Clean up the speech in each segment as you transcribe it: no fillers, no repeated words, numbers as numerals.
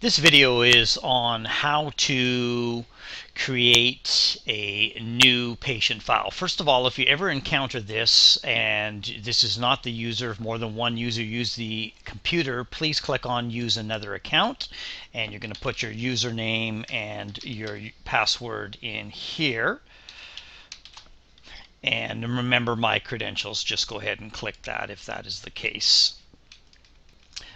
This video is on how to create a new patient file. First of all, if you ever encounter this and this is not the user, if more than one user use the computer, please click on use another account, and you're going to put your username and your password in here. And remember my credentials, just go ahead and click that if that is the case.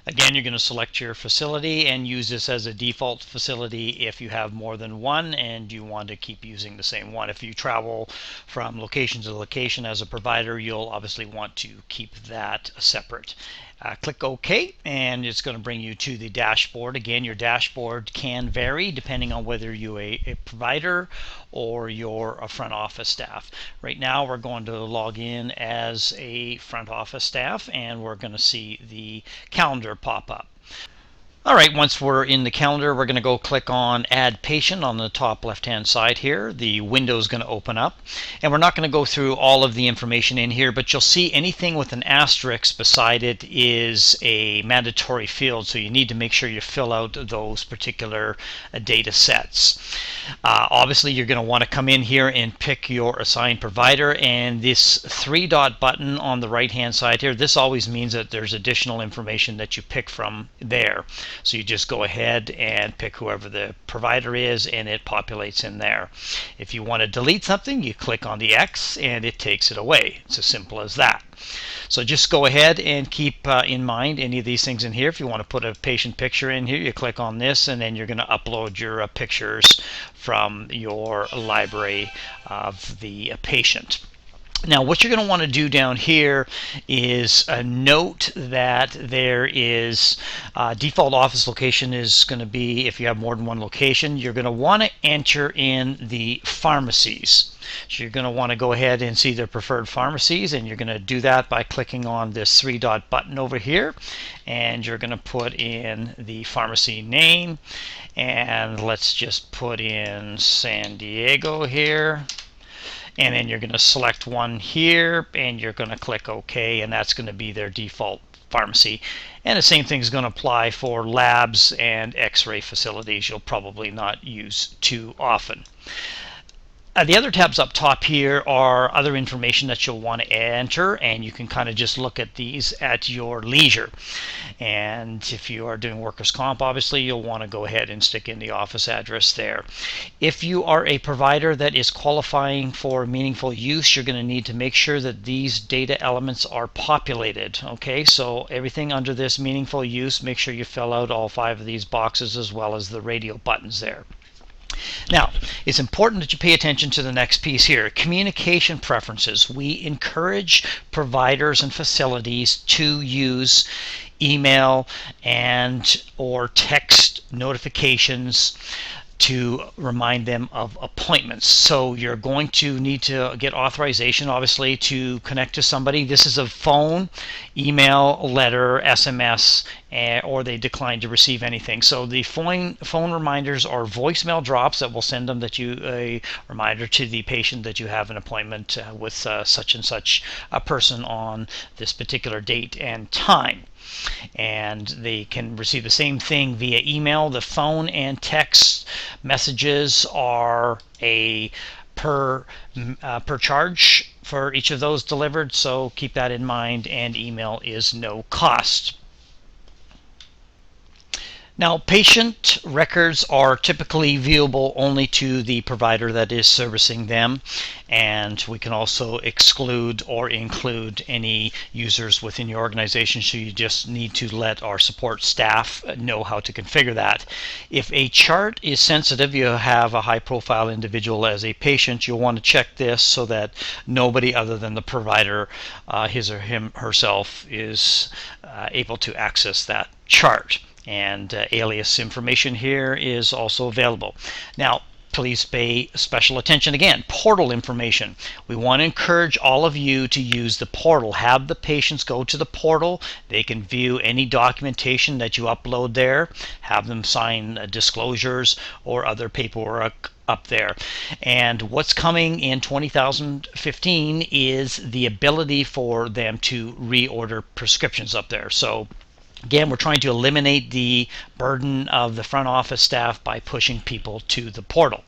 Again, you're going to select your facility and use this as a default facility if you have more than one and you want to keep using the same one. If you travel from location to location as a provider, you'll obviously want to keep that separate. Click OK, and it's going to bring you to the dashboard. Again, your dashboard can vary depending on whether you're a provider or you're a front office staff. Right now, we're going to log in as a front office staff, and we're going to see the calendar pop up. All right, once we're in the calendar, we're going to go click on Add Patient on the top left-hand side here. The window is going to open up, and we're not going to go through all of the information in here, but you'll see anything with an asterisk beside it is a mandatory field, so you need to make sure you fill out those particular data sets. Obviously, you're going to want to come in here and pick your assigned provider, and this three-dot button on the right-hand side here, this always means that there's additional information that you pick from there. So you just go ahead and pick whoever the provider is, and it populates in there. If you want to delete something, you click on the X and it takes it away. It's as simple as that. So just go ahead and keep in mind any of these things in here. If you want to put a patient picture in here, you click on this, and then you're going to upload your pictures from your library of the patient. Now, what you're going to want to do down here is note that there is default office location is going to be, if you have more than one location, you're going to want to enter in the pharmacies. So you're going to want to go ahead and see their preferred pharmacies, and you're going to do that by clicking on this three-dot button over here, and you're going to put in the pharmacy name, and let's just put in San Diego here. And then you're going to select one here, and you're going to click OK, and that's going to be their default pharmacy. And the same thing is going to apply for labs and x-ray facilities you'll probably not use too often. The other tabs up top here are other information that you'll want to enter, and you can kind of just look at these at your leisure. And if you are doing workers' comp, obviously you'll want to go ahead and stick in the office address there. If you are a provider that is qualifying for meaningful use, you're going to need to make sure that these data elements are populated. Okay, so everything under this meaningful use, make sure you fill out all 5 of these boxes as well as the radio buttons there. Now, it's important that you pay attention to the next piece here, communication preferences. We encourage providers and facilities to use email and or text notifications to remind them of appointments. So you're going to need to get authorization, obviously, to connect to somebody. This is a phone, email, letter, SMS, or they decline to receive anything. So the phone reminders are voicemail drops that will send them that a reminder to the patient that you have an appointment with such and such a person on this particular date and time. And they can receive the same thing via email. The phone and text messages are a per charge for each of those delivered, so keep that in mind, and email is no cost. Now, patient records are typically viewable only to the provider that is servicing them, and we can also exclude or include any users within your organization, so you just need to let our support staff know how to configure that. If a chart is sensitive, you have a high-profile individual as a patient, you'll want to check this so that nobody other than the provider, his or herself, is able to access that chart. And alias information here is also available. Now, please pay special attention again. Portal information. We want to encourage all of you to use the portal. Have the patients go to the portal. They can view any documentation that you upload there. Have them sign disclosures or other paperwork up there. And what's coming in 2015 is the ability for them to reorder prescriptions up there. So Again, we're trying to eliminate the burden of the front office staff by pushing people to the portal.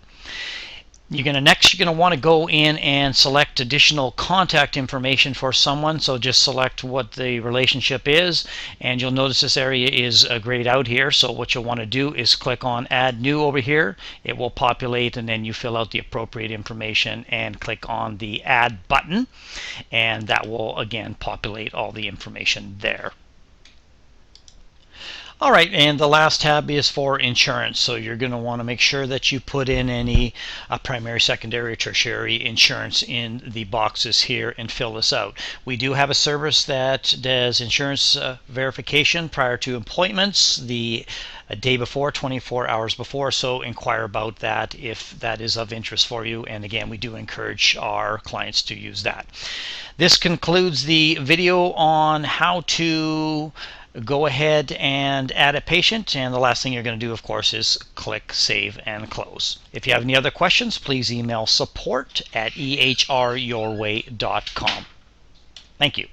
You're going to want to go in and select additional contact information for someone. So just select what the relationship is, and you'll notice this area is grayed out here. So what you'll want to do is click on Add New over here. It will populate, and then you fill out the appropriate information and click on the Add button, and that will again populate all the information there. All right, and the last tab is for insurance. So you're going to want to make sure that you put in any primary, secondary, or tertiary insurance in the boxes here and fill this out. We do have a service that does insurance verification prior to appointments the day before, 24 hours before, so inquire about that if that is of interest for you. And again, we do encourage our clients to use that. This concludes the video on how to go ahead and add a patient, and the last thing you're going to do, of course, is click Save and Close. If you have any other questions, please email support@ehryourway.com. Thank you.